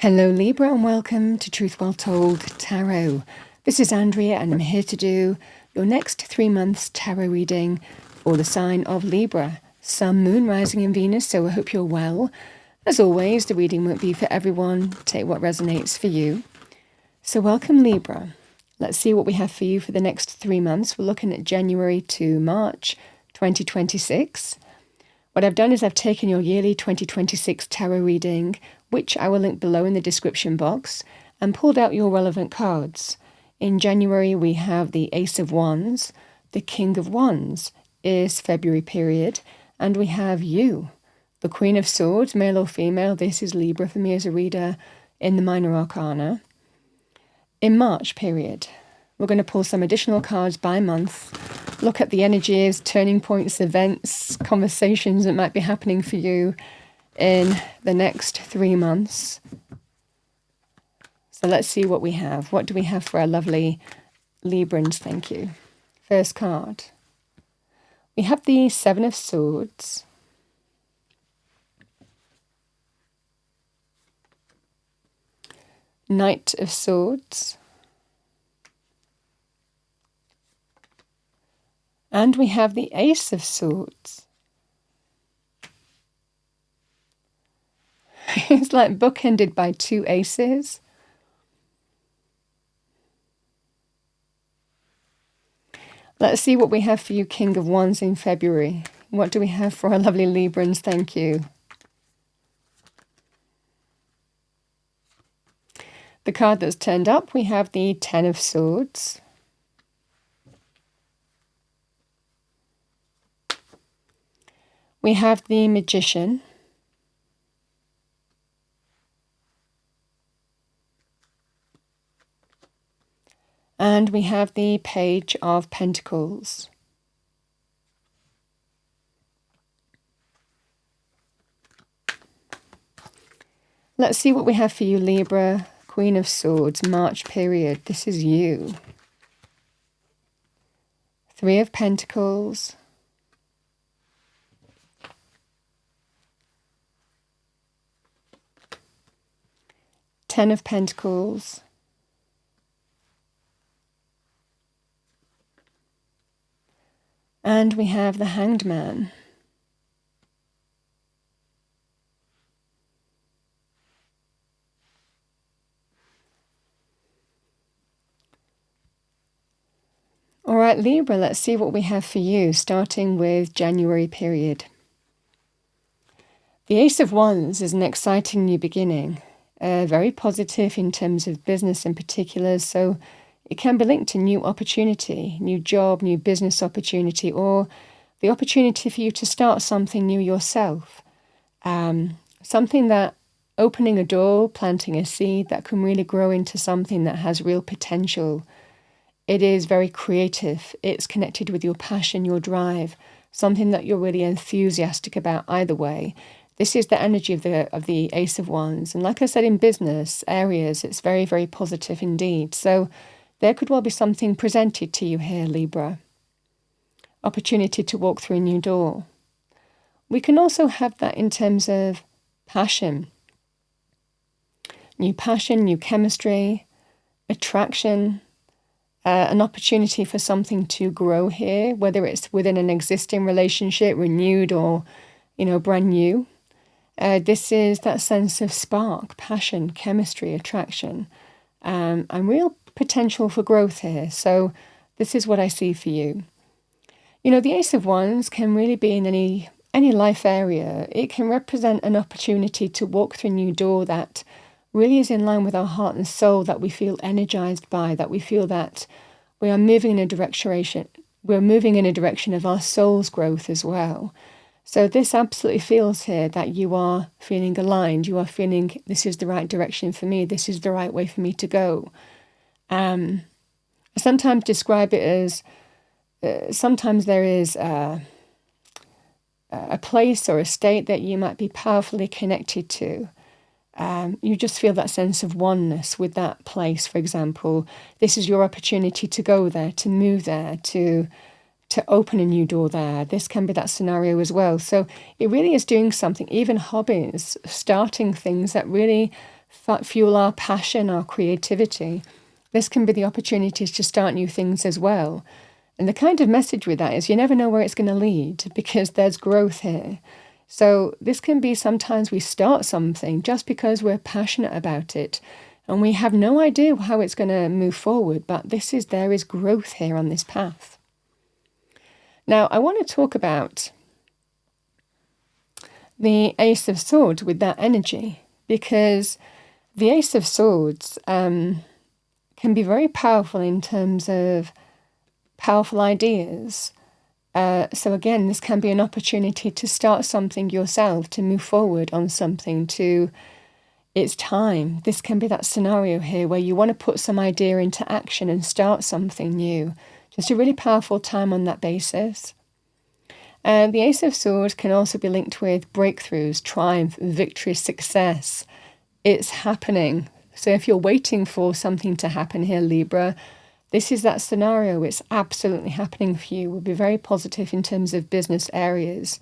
Hello Libra and welcome to Truth Well Told Tarot. This is Andrea and I'm here to do your next 3 months tarot reading for the sign of Libra, Sun, Moon, Rising and Venus, so I hope you're well. As always, the reading won't be for everyone. Take what resonates for you. So welcome Libra. Let's see what we have for you for the next 3 months. We're looking at January to March 2026. What I've done is I've taken your yearly 2026 tarot reading, which I will link below in the description box, and pulled out your relevant cards. In January, we have the Ace of Wands, the King of Wands is February period, and we have you, the Queen of Swords, male or female. This is Libra for me as a reader in the Minor Arcana. In March period, we're going to pull some additional cards by month, look at the energies, turning points, events, conversations that might be happening for you in the next 3 months. So let's see what we have. What do we have for our lovely Librans? Thank you. First card. We have the Seven of Swords. Knight of Swords. And we have the Ace of Swords. It's like bookended by 2 aces. Let's see what we have for you, King of Wands, in February. What do we have for our lovely Librans? Thank you. The card that's turned up, we have the Ten of Swords. We have the Magician. And we have the Page of Pentacles. Let's see what we have for you, Libra, Queen of Swords, March period. This is you. 3 of Pentacles. Ten of Pentacles. And we have the Hanged Man. All right, Libra, let's see what we have for you, starting with January period. The Ace of Wands is an exciting new beginning, very positive in terms of business in particular, so it can be linked to new opportunity, new job, new business opportunity, or the opportunity for you to start something new yourself. Something that, opening a door, planting a seed that can really grow into something that has real potential. It is very creative. It's connected with your passion, your drive, something that you're really enthusiastic about either way. This is the energy of the Ace of Wands. And like I said, in business areas, it's very, very positive indeed. So there could well be something presented to you here, Libra. Opportunity to walk through a new door. We can also have that in terms of passion. New passion, new chemistry, attraction, an opportunity for something to grow here, whether it's within an existing relationship, renewed or, brand new. This is that sense of spark, passion, chemistry, attraction, and real potential for growth here. So this is what I see for you. The Ace of Wands can really be in any life area. It can represent an opportunity to walk through a new door that really is in line with our heart and soul, that we feel energized by, that we feel that we are moving in a direction. We're moving in a direction of our soul's growth as well. So this absolutely feels here that you are feeling aligned. You are feeling this is the right direction for me. This is the right way for me to go. I sometimes describe it as sometimes there is a place or a state that you might be powerfully connected to. You just feel that sense of oneness with that place, for example. This is your opportunity to go there, to move there, to open a new door there. This can be that scenario as well. So it really is doing something, even hobbies, starting things that really fuel our passion, our creativity. This can be the opportunities to start new things as well. And the kind of message with that is you never know where it's going to lead because there's growth here. So this can be sometimes we start something just because we're passionate about it and we have no idea how it's going to move forward, but there is growth here on this path. Now, I want to talk about the Ace of Swords with that energy, because the Ace of Swords can be very powerful in terms of powerful ideas. So again, this can be an opportunity to start something yourself, to move forward on something, it's time. This can be that scenario here where you want to put some idea into action and start something new. Just a really powerful time on that basis. The Ace of Swords can also be linked with breakthroughs, triumph, victory, success. It's happening. So if you're waiting for something to happen here, Libra, this is that scenario. It's absolutely happening for you. It will be very positive in terms of business areas.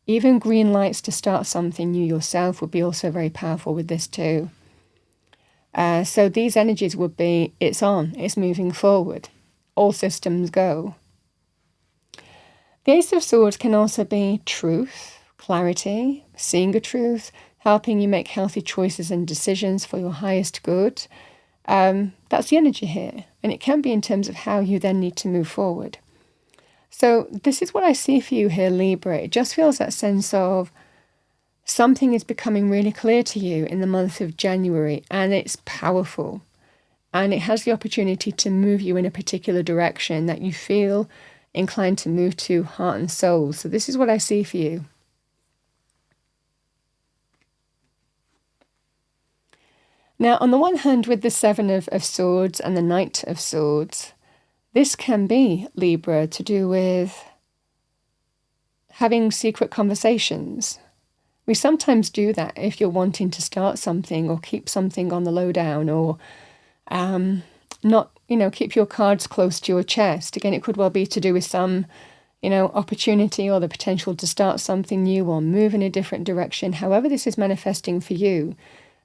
Even green lights to start something new yourself would be also very powerful with this too. So these energies would be, it's on, it's moving forward. All systems go. The Ace of Swords can also be truth, clarity, seeing a truth, helping you make healthy choices and decisions for your highest good. That's the energy here. And it can be in terms of how you then need to move forward. So this is what I see for you here, Libra. It just feels that sense of something is becoming really clear to you in the month of January, and it's powerful. And it has the opportunity to move you in a particular direction that you feel inclined to move to, heart and soul. So this is what I see for you. Now, on the one hand, with the Seven of Swords and the Knight of Swords, this can be, Libra, to do with having secret conversations. We sometimes do that if you're wanting to start something or keep something on the lowdown, or not, keep your cards close to your chest. Again, it could well be to do with some, opportunity or the potential to start something new or move in a different direction. However this is manifesting for you,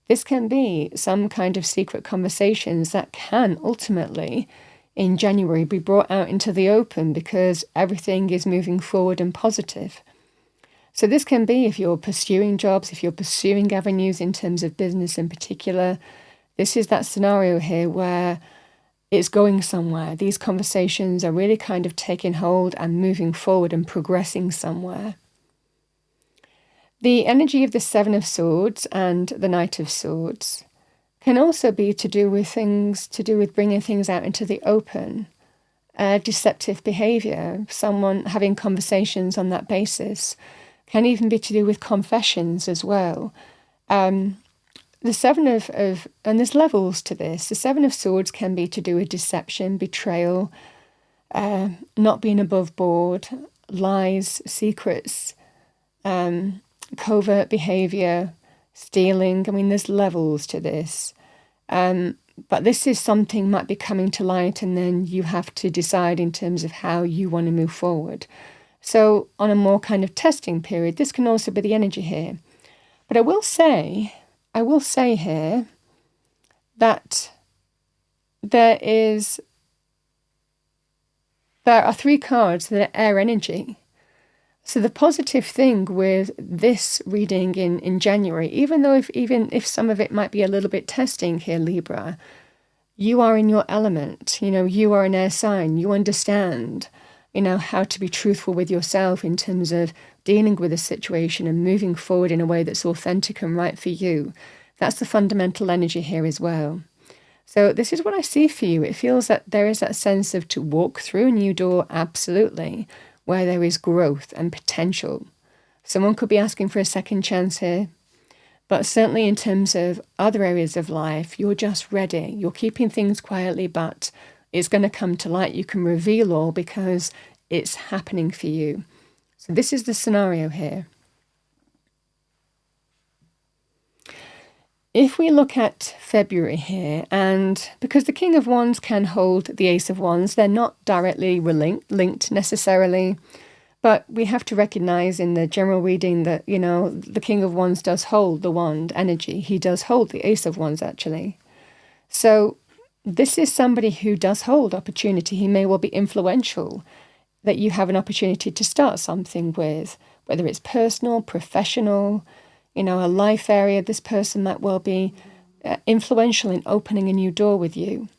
this can be some kind of secret conversations that can ultimately, in January, be brought out into the open because everything is moving forward and positive. So this can be if you're pursuing jobs, if you're pursuing avenues in terms of business in particular. This is that scenario here where it's going somewhere. These conversations are really kind of taking hold and moving forward and progressing somewhere. The energy of the Seven of Swords and the Knight of Swords can also be to do with bringing things out into the open, deceptive behavior, someone having conversations on that basis. Can even be to do with confessions as well. The Seven of and there's levels to this. The Seven of Swords can be to do with deception, betrayal, not being above board, lies, secrets, covert behavior, stealing. There's levels to this. But this is something might be coming to light, and then you have to decide in terms of how you want to move forward. So on a more kind of testing period, this can also be the energy here. But I will say here that there are 3 cards that are air energy. So the positive thing with this reading in January, even if some of it might be a little bit testing here, Libra, you are in your element. You are an air sign. You understand, how to be truthful with yourself in terms of dealing with a situation and moving forward in a way that's authentic and right for you. That's the fundamental energy here as well. So this is what I see for you. It feels that there is that sense of to walk through a new door, absolutely, where there is growth and potential. Someone could be asking for a second chance here, but certainly in terms of other areas of life, you're just ready. You're keeping things quietly, but it's going to come to light. You can reveal all because it's happening for you. So this is the scenario here. If we look at February here, and because the King of Wands can hold the Ace of Wands, they're not directly linked necessarily, But we have to recognize in the general reading that, you know, the King of Wands does hold the wand energy. He does hold the Ace of Wands, actually. So this is somebody who does hold opportunity. He may well be influential, that you have an opportunity to start something with, whether it's personal, professional, you know, a life area. This person might well be influential in opening a new door with you.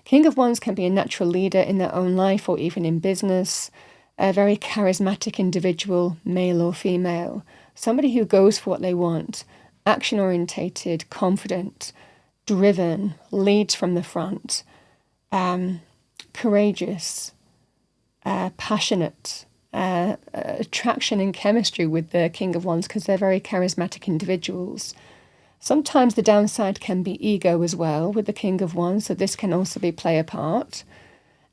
King of Wands can be a natural leader in their own life or even in business, a very charismatic individual, male or female, somebody who goes for what they want, action-orientated, confident, driven, leads from the front, courageous, passionate, attraction and chemistry with the King of Wands because they're very charismatic individuals. Sometimes the downside can be ego as well with the King of Wands, so this can also play a part.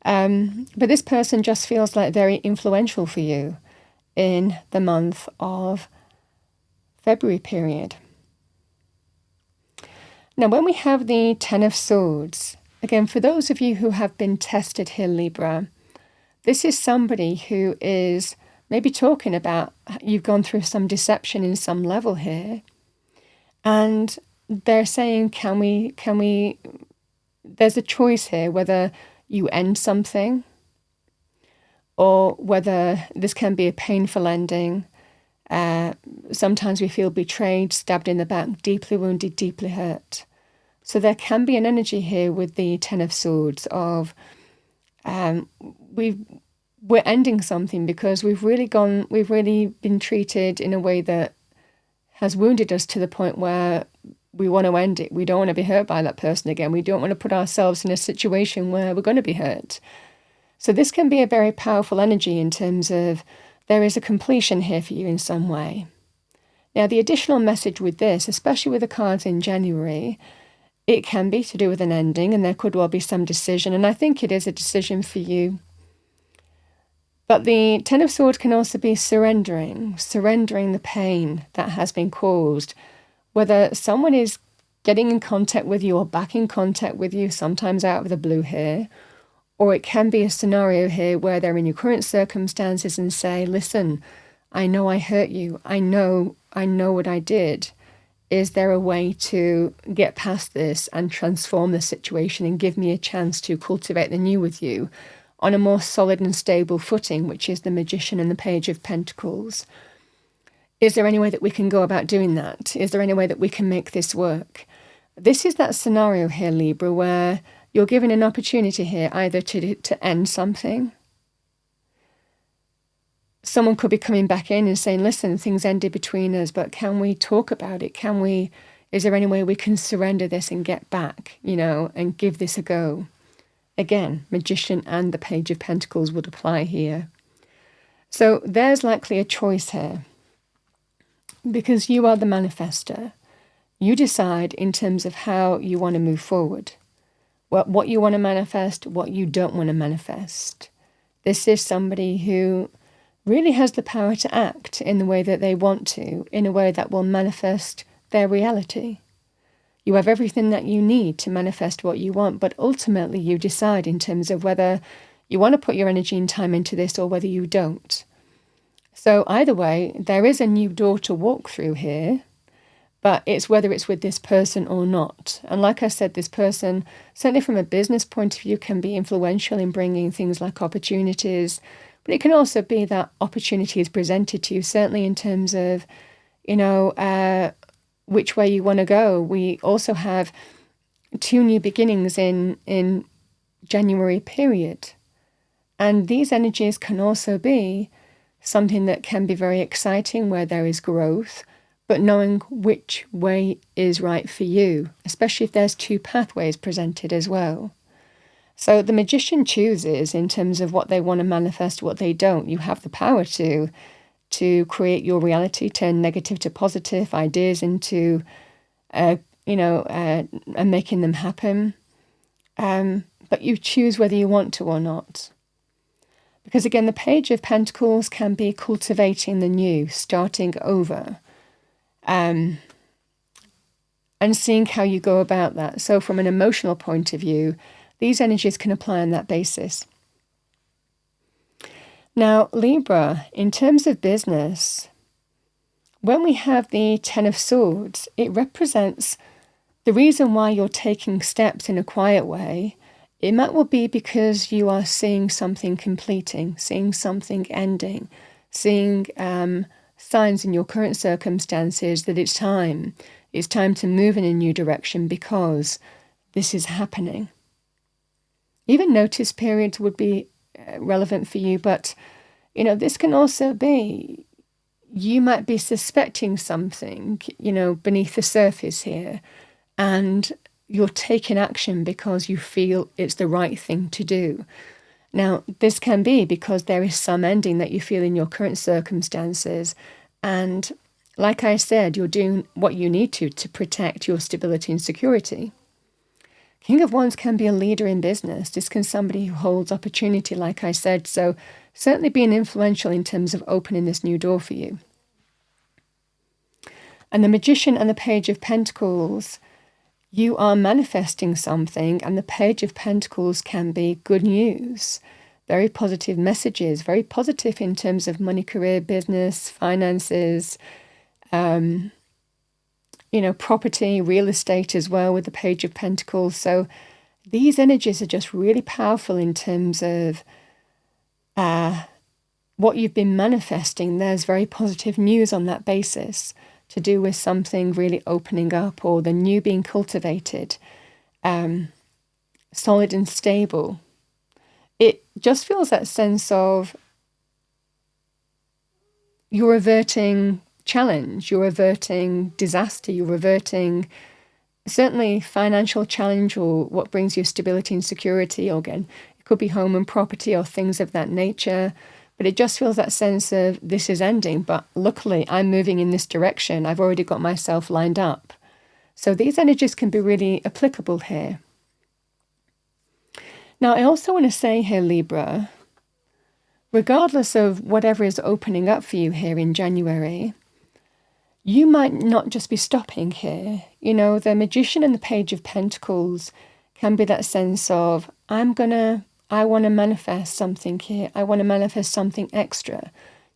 But this person just feels like very influential for you in the month of February period. Now, when we have the Ten of Swords, again, for those of you who have been tested here, Libra, this is somebody who is maybe talking about you've gone through some deception in some level here. And they're saying, can we, there's a choice here, whether you end something or whether this can be a painful ending. Sometimes we feel betrayed, stabbed in the back, deeply wounded, deeply hurt. So there can be an energy here with the Ten of Swords of we're ending something because we've really been treated in a way that has wounded us to the point where we want to end it. We don't want to be hurt by that person again. We don't want to put ourselves in a situation where we're going to be hurt. So this can be a very powerful energy in terms of there is a completion here for you in some way. Now, the additional message with this, especially with the cards in January, it can be to do with an ending, and there could well be some decision, and I think it is a decision for you. But the Ten of Swords can also be surrendering the pain that has been caused, whether someone is getting in contact with you or back in contact with you, sometimes out of the blue here, or it can be a scenario here where they're in your current circumstances and say, listen, I know I hurt you. I know what I did. Is there a way to get past this and transform the situation and give me a chance to cultivate the new with you on a more solid and stable footing, which is the Magician and the Page of Pentacles? Is there any way that we can go about doing that? Is there any way that we can make this work? This is that scenario here, Libra, where you're given an opportunity here either to end something. Someone could be coming back in and saying, listen, things ended between us, but can we talk about it? Is there any way we can surrender this and get back, and give this a go? Again, Magician and the Page of Pentacles would apply here. So there's likely a choice here, because you are the manifester. You decide in terms of how you want to move forward, what you want to manifest, what you don't want to manifest. This is somebody who really has the power to act in the way that they want to, in a way that will manifest their reality. You have everything that you need to manifest what you want, but ultimately you decide in terms of whether you want to put your energy and time into this or whether you don't. So either way, there is a new door to walk through here, but it's whether it's with this person or not. And like I said, this person, certainly from a business point of view, can be influential in bringing things like opportunities, but it can also be that opportunity is presented to you, certainly in terms of, which way you want to go. We also have 2 new beginnings in January period. And these energies can also be something that can be very exciting, where there is growth, but knowing which way is right for you, especially if there's 2 pathways presented as well. So the Magician chooses in terms of what they want to manifest, what they don't. You have the power to create your reality, turn negative to positive, ideas into, and making them happen. But you choose whether you want to or not. Because again, the Page of Pentacles can be cultivating the new, starting over, and seeing how you go about that. So from an emotional point of view, these energies can apply on that basis. Now, Libra, in terms of business, when we have the Ten of Swords, it represents the reason why you're taking steps in a quiet way. It might well be because you are seeing something completing, seeing something ending, seeing signs in your current circumstances that it's time. It's time to move in a new direction because this is happening. Even notice periods would be relevant for you, but, this can also be, you might be suspecting something, beneath the surface here, and you're taking action because you feel it's the right thing to do. Now, this can be because there is some ending that you feel in your current circumstances. And like I said, you're doing what you need to protect your stability and security. King of Wands can be a leader in business. This can be somebody who holds opportunity, like I said. So certainly being influential in terms of opening this new door for you. And the Magician and the Page of Pentacles, you are manifesting something, and the Page of Pentacles can be good news, very positive messages, very positive in terms of money, career, business, finances, property, real estate as well with the Page of Pentacles. So these energies are just really powerful in terms of what you've been manifesting. There's very positive news on that basis, to do with something really opening up or the new being cultivated, solid and stable. It just feels that sense of you're averting challenge, you're averting disaster, you're averting certainly financial challenge or what brings you stability and security. Or again, it could be home and property or things of that nature. But it just feels that sense of this is ending, but luckily I'm moving in this direction. I've already got myself lined up. So these energies can be really applicable here. Now, I also want to say here, Libra, regardless of whatever is opening up for you here in January, you might not just be stopping here. The Magician and the Page of Pentacles can be that sense of, I want to manifest something here. I want to manifest something extra.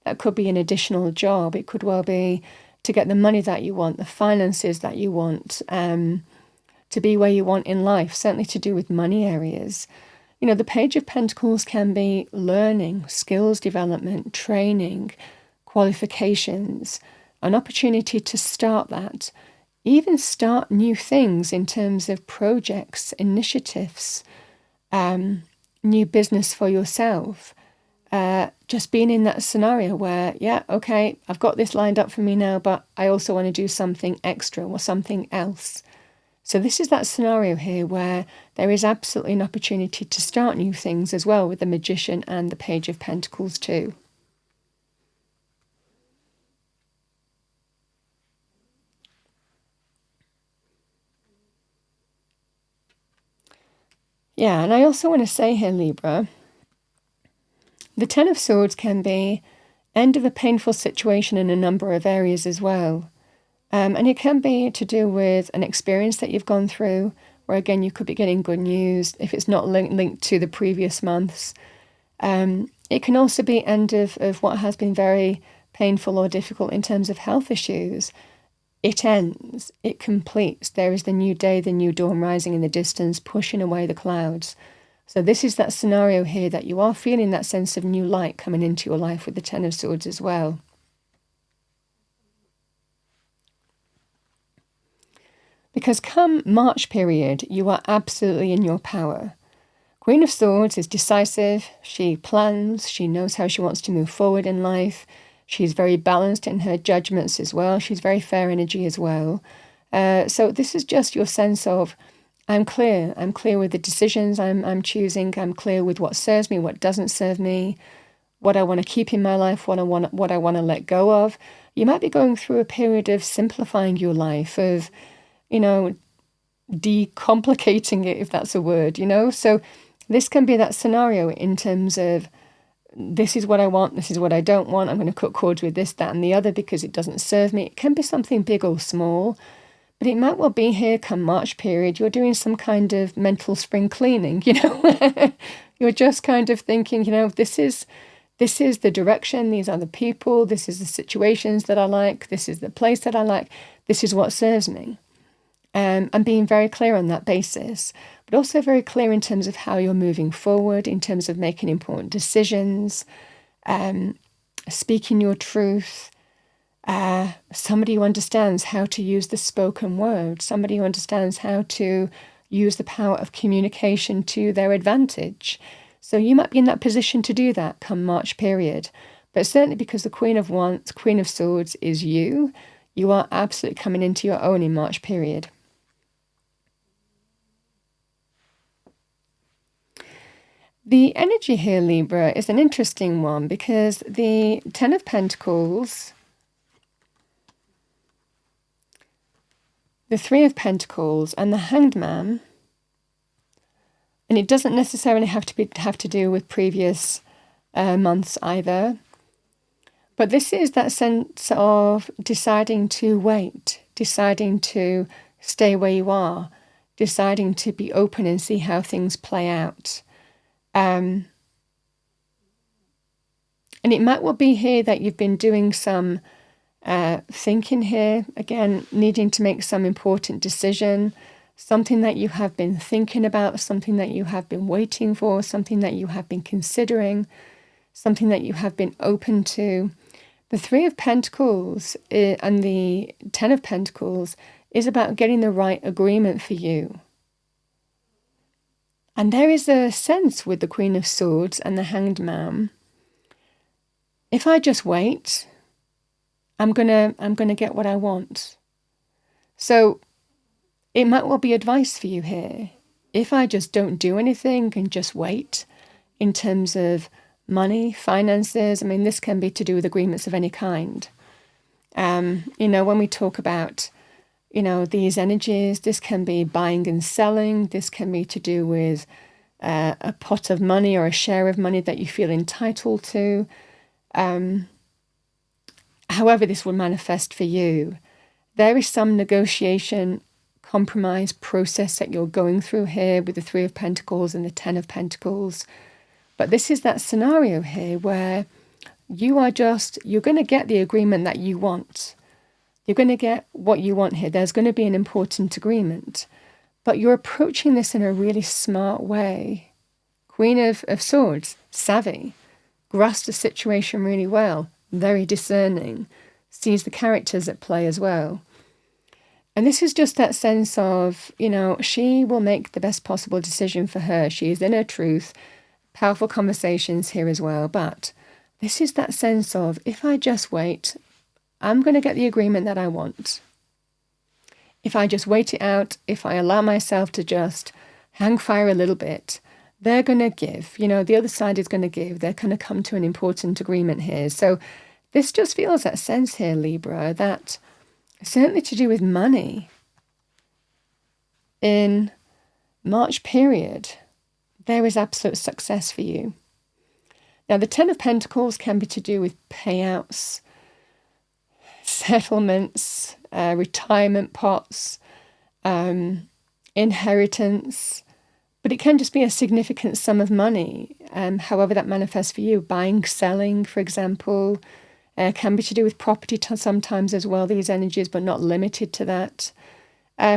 That could be an additional job. It could well be to get the money that you want, the finances that you want, to be where you want in life, certainly to do with money areas. The Page of Pentacles can be learning, skills development, training, qualifications, an opportunity to start that, even start new things in terms of projects, initiatives, new business for yourself. Just being in that scenario where, okay, I've got this lined up for me now, but I also want to do something extra or something else. So this is that scenario here where there is absolutely an opportunity to start new things as well with the Magician and the Page of Pentacles too. Yeah, and I also want to say here, Libra, the Ten of Swords can be end of a painful situation in a number of areas as well. And it can be to do with an experience that you've gone through, where again, you could be getting good news if it's not linked to the previous months. It can also be end of what has been very painful or difficult in terms of health issues. It ends, it completes. There is the new day, the new dawn rising in the distance, pushing away the clouds. So this is that scenario here that you are feeling that sense of new light coming into your life with the Ten of Swords as well. Because come March period, you are absolutely in your power. Queen of Swords is decisive. She plans. She knows how she wants to move forward in life. She's very balanced in her judgments as well. She's very fair energy as well. So this is just your sense of, I'm clear. I'm clear with the decisions I'm choosing. I'm clear with what serves me, what doesn't serve me, what I want to keep in my life, what I want to let go of. You might be going through a period of simplifying your life, of, decomplicating it, if that's a word, So this can be that scenario in terms of, this is what I want, this is what I don't want, I'm going to cut cords with this, that and the other because it doesn't serve me. It can be something big or small, but it might well be here come March period, you're doing some kind of mental spring cleaning, You're just kind of thinking, this is This is the direction, these are the people, this is the situations that I like, this is the place that I like, this is what serves me. And being very clear on that basis, but also very clear in terms of how you're moving forward, in terms of making important decisions, speaking your truth, somebody who understands how to use the spoken word, somebody who understands how to use the power of communication to their advantage. So you might be in that position to do that come March period. But certainly because the Queen of Wands, Queen of Swords is you are absolutely coming into your own in March period. The energy here, Libra, is an interesting one because the Ten of Pentacles, the Three of Pentacles, and the Hanged Man, and it doesn't necessarily have to do with previous months either, but this is that sense of deciding to wait, deciding to stay where you are, deciding to be open and see how things play out. And it might well be here that you've been doing some thinking here, again, needing to make some important decision, something that you have been thinking about, something that you have been waiting for, something that you have been considering, something that you have been open to. The Three of Pentacles and the Ten of Pentacles is about getting the right agreement for you. And there is a sense with the Queen of Swords and the Hanged Man. If I just wait, I'm gonna get what I want. So it might well be advice for you here. If I just don't do anything and just wait in terms of money, finances, I mean, this can be to do with agreements of any kind. When we talk about, these energies, this can be buying and selling. This can be to do with a pot of money or a share of money that you feel entitled to. However this will manifest for you, there is some negotiation, compromise process that you're going through here with the Three of Pentacles and the Ten of Pentacles. But this is that scenario here where you're going to get the agreement that you want. You're going to get what you want here. There's going to be an important agreement. But you're approaching this in a really smart way. Queen of Swords, savvy, grasps the situation really well, very discerning, sees the characters at play as well. And this is just that sense of, she will make the best possible decision for her. She is in her truth. Powerful conversations here as well. But this is that sense of, if I just wait, I'm going to get the agreement that I want. If I just wait it out, if I allow myself to just hang fire a little bit, they're going to give. The other side is going to give. They're going to come to an important agreement here. So this just feels that sense here, Libra, that certainly to do with money in March period, there is absolute success for you. Now, the Ten of Pentacles can be to do with payouts, settlements, retirement pots, inheritance, but it can just be a significant sum of money, however that manifests for you. Buying, selling, for example, can be to do with property sometimes as well, these energies, but not limited to that.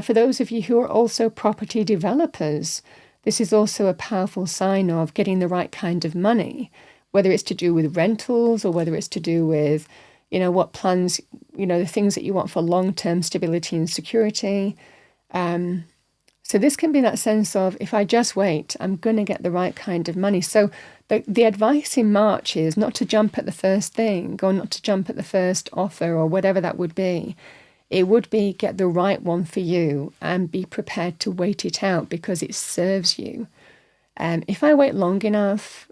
For those of you who are also property developers, this is also a powerful sign of getting the right kind of money, whether it's to do with rentals or whether it's to do with, what plans, the things that you want for long-term stability and security. So this can be that sense of, if I just wait, I'm going to get the right kind of money. So the advice in March is not to jump at the first thing or not to jump at the first offer or whatever that would be. It would be get the right one for you and be prepared to wait it out because it serves you. If I wait long enough,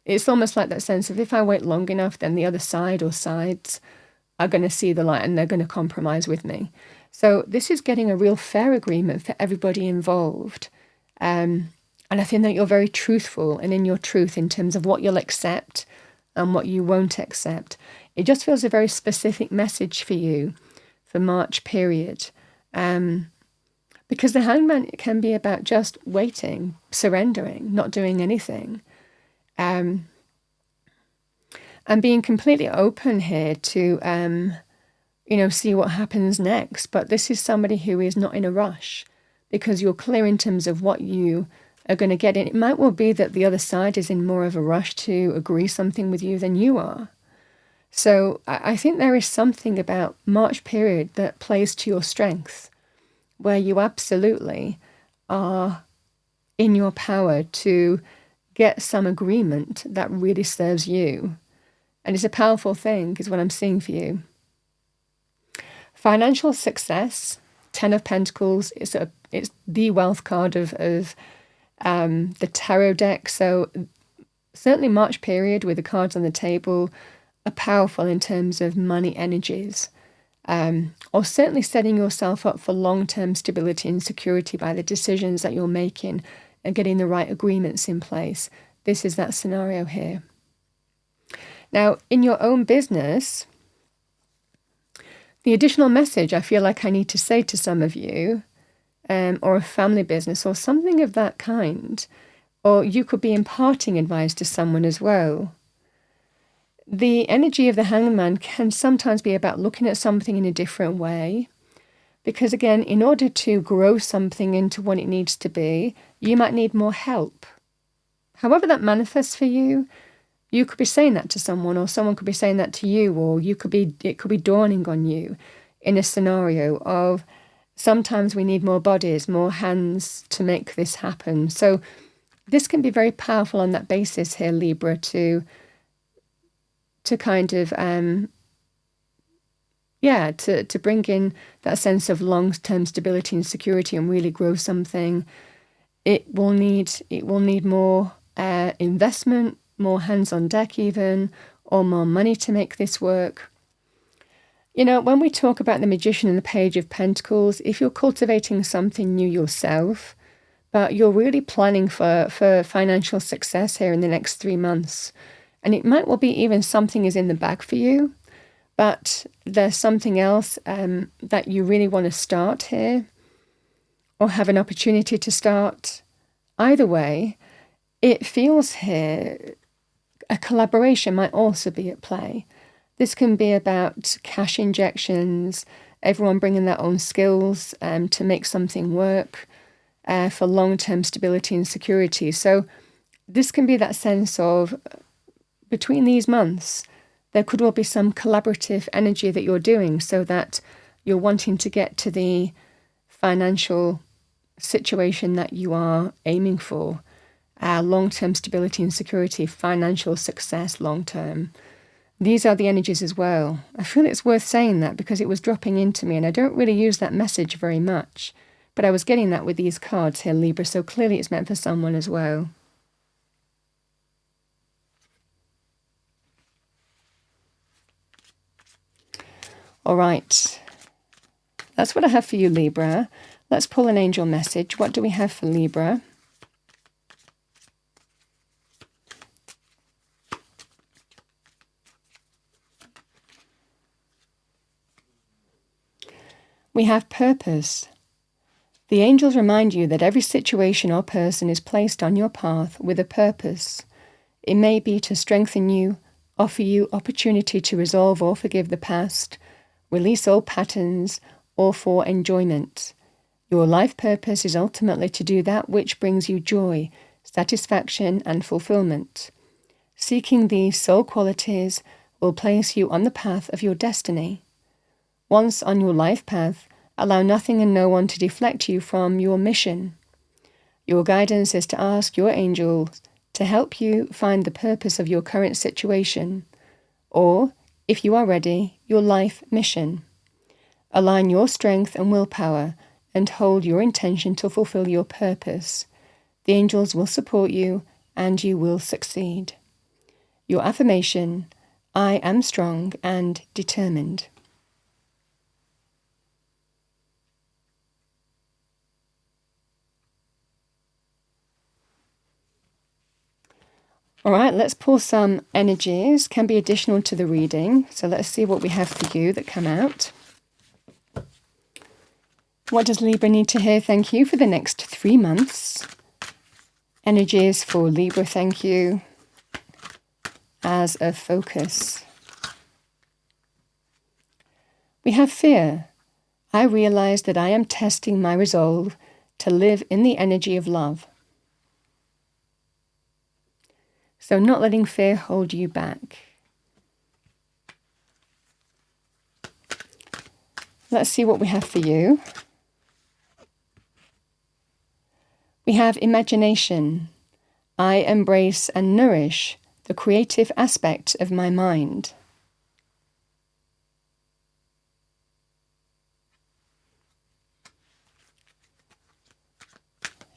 it's almost like that sense of, if I wait long enough, then the other side or sides are going to see the light and they're going to compromise with me. So this is getting a real fair agreement for everybody involved. And I think that you're very truthful and in your truth in terms of what you'll accept and what you won't accept. It just feels a very specific message for you for March period. Because the Hangman can be about just waiting, surrendering, not doing anything. and being completely open here to, see what happens next. But this is somebody who is not in a rush because you're clear in terms of what you are going to get in. It might well be that the other side is in more of a rush to agree something with you than you are. So I think there is something about March period that plays to your strength, where you absolutely are in your power to get some agreement that really serves you. And it's a powerful thing, is what I'm seeing for you. Financial success, 10 of Pentacles, it's the wealth card of the tarot deck. So certainly March period with the cards on the table are powerful in terms of money energies, or certainly setting yourself up for long-term stability and security by the decisions that you're making and getting the right agreements in place. This is that scenario here. Now, in your own business, the additional message I feel like I need to say to some of you, or a family business or something of that kind, or you could be imparting advice to someone as well. The energy of the hangman can sometimes be about looking at something in a different way. Because again, in order to grow something into what it needs to be, you might need more help. However that manifests for you, you could be saying that to someone, or someone could be saying that to you, or it could be dawning on you in a scenario of sometimes we need more bodies, more hands to make this happen. So this can be very powerful on that basis here, Libra, to kind of to bring in that sense of long-term stability and security and really grow something. It will need more investment, more hands on deck even, or more money to make this work. When we talk about the Magician and the Page of Pentacles, if you're cultivating something new yourself, but you're really planning for financial success here in the next 3 months, and it might well be even something is in the bag for you, but there's something else that you really want to start here or have an opportunity to start. Either way, it feels here a collaboration might also be at play. This can be about cash injections, everyone bringing their own skills to make something work for long-term stability and security. So this can be that sense of, between these months, there could well be some collaborative energy that you're doing so that you're wanting to get to the financial situation that you are aiming for. Long-term stability and security, financial success long-term. These are the energies as well. I feel it's worth saying that because it was dropping into me and I don't really use that message very much. But I was getting that with these cards here, Libra, so clearly it's meant for someone as well. All right, that's what I have for you, Libra. Let's pull an angel message. What do we have for Libra? We have purpose. The angels remind you that every situation or person is placed on your path with a purpose. It may be to strengthen you, offer you opportunity to resolve or forgive the past, release old patterns, or for enjoyment. Your life purpose is ultimately to do that which brings you joy, satisfaction, and fulfillment. Seeking these soul qualities will place you on the path of your destiny. Once on your life path, allow nothing and no one to deflect you from your mission. Your guidance is to ask your angels to help you find the purpose of your current situation, or, if you are ready, your life mission. Align your strength and willpower and hold your intention to fulfill your purpose. The angels will support you and you will succeed. Your affirmation: I am strong and determined. All right, let's pull some energies, can be additional to the reading. So let's see what we have for you that come out. What does Libra need to hear? Thank you for the next 3 months. Energies for Libra, thank you. as a focus. We have fear. I realize that I am testing my resolve to live in the energy of love. So not letting fear hold you back. Let's see what we have for you. We have imagination. I embrace and nourish the creative aspect of my mind.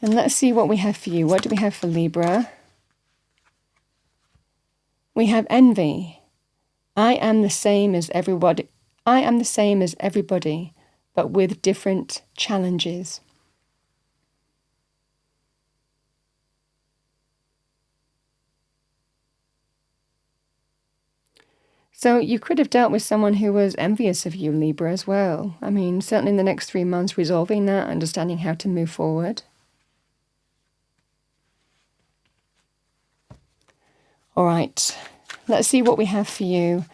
And let's see what we have for you. What do we have for Libra? We have envy. I am the same as everybody. I am the same as everybody, but with different challenges. So you could have dealt with someone who was envious of you, Libra, as well. I mean, certainly in the next 3 months, resolving that, understanding how to move forward. All right, let's see what we have for you.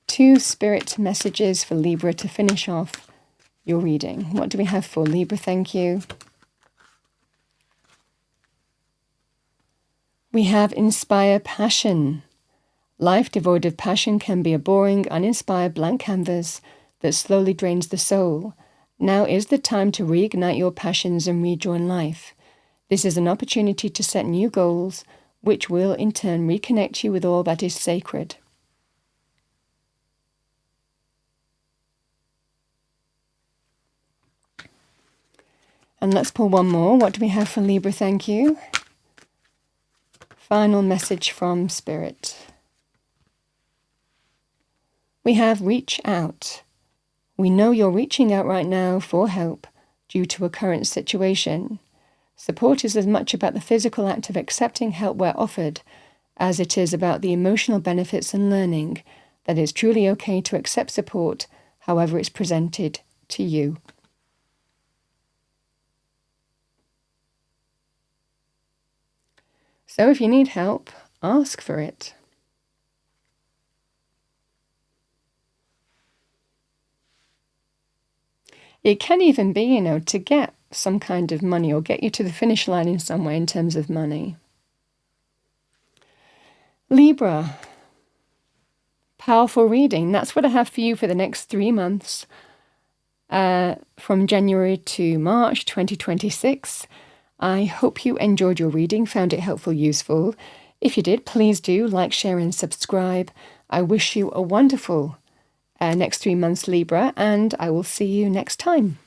2 spirit messages for Libra to finish off your reading. What do we have for Libra? Thank you. We have inspire passion. Life devoid of passion can be a boring, uninspired blank canvas that slowly drains the soul. Now is the time to reignite your passions and rejoin life. This is an opportunity to set new goals, which will in turn reconnect you with all that is sacred. And let's pull one more. What do we have for Libra? Thank you. Final message from Spirit. We have reach out. We know you're reaching out right now for help due to a current situation. Support is as much about the physical act of accepting help where offered as it is about the emotional benefits and learning that it's truly okay to accept support however it's presented to you. So if you need help, ask for it. It can even be, to get some kind of money or get you to the finish line in some way in terms of money. Libra, powerful reading. That's what I have for you for the next 3 months, from January to March 2026. I hope you enjoyed your reading, found it helpful, useful. If you did, please do like, share, and subscribe. I wish you a wonderful next 3 months, Libra, and I will see you next time.